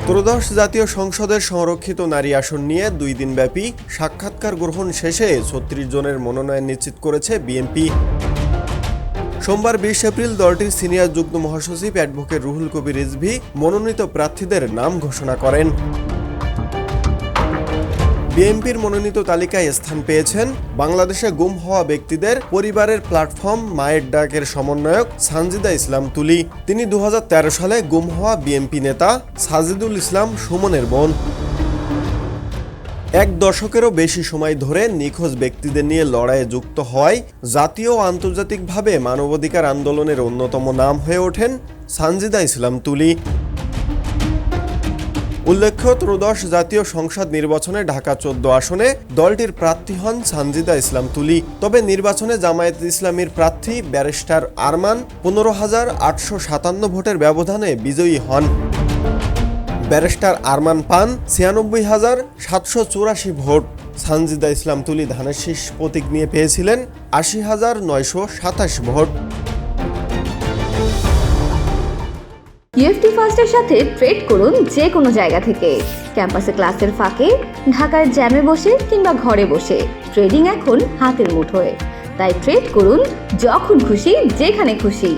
ত্রয়োদশ জাতীয় সংসদের সংরক্ষিত নারী আসন নিয়ে 2 দিনব্যাপী সাক্ষাৎকার গ্রহণ শেষে 36 জনের মনোনয়ন নিশ্চিত করেছে বিএনপি। সোমবার 20 এপ্রিল দলটির সিনিয়র যুগ্ম মহাসচিব অ্যাডভোকেট রুহুল কবির রিজভী মনোনীত প্রার্থীদের নাম ঘোষণা করেন। বিএনপির মনোনীত তালিকায় স্থান পেয়েছেন বাংলাদেশে গুম হওয়া ব্যক্তিদের পরিবারের প্ল্যাটফর্ম মায়ের ডাকের সমন্বয়ক সানজিদা ইসলাম তুলি। তিনি 2013 সালে গুম হওয়া বিএনপি নেতা সাজিদুল ইসলাম সুমনের বোন। 1 দশকেরও বেশি সময় ধরে নিখোঁজ ব্যক্তিদের নিয়ে লড়াইয়ে যুক্ত হওয়ায় জাতীয় ও আন্তর্জাতিকভাবে মানবাধিকার আন্দোলনের অন্যতম নাম হয়ে ওঠেন সানজিদা ইসলাম তুলি। উল্লেখ্য, ত্রয়োদশ জাতীয় সংসদ নির্বাচনে ঢাকা 14 আসনে দলটির প্রার্থী হন সানজিদা ইসলাম তুলি। তবে নির্বাচনে জামায়াতে ইসলামীর প্রার্থী ব্যারিস্টার আরমান 15,857 ভোটের ব্যবধানে বিজয়ী হন। ব্যারিস্টার আরমান পান 96,784 ভোট। সানজিদা ইসলাম তুলি ধানের শীষ প্রতীক নিয়ে পেয়েছিলেন 80,927 ভোট। ইউএফটি ফার্স্টের সাথে ট্রেড করুন যে কোনো জায়গা থেকে। ক্যাম্পাসে ক্লাসের ফাঁকে, ঢাকার জ্যামে বসে কিংবা ঘরে বসে ট্রেডিং এখন হাতের মুঠোয়। তাই ট্রেড করুন যখন খুশি যেখানে খুশি।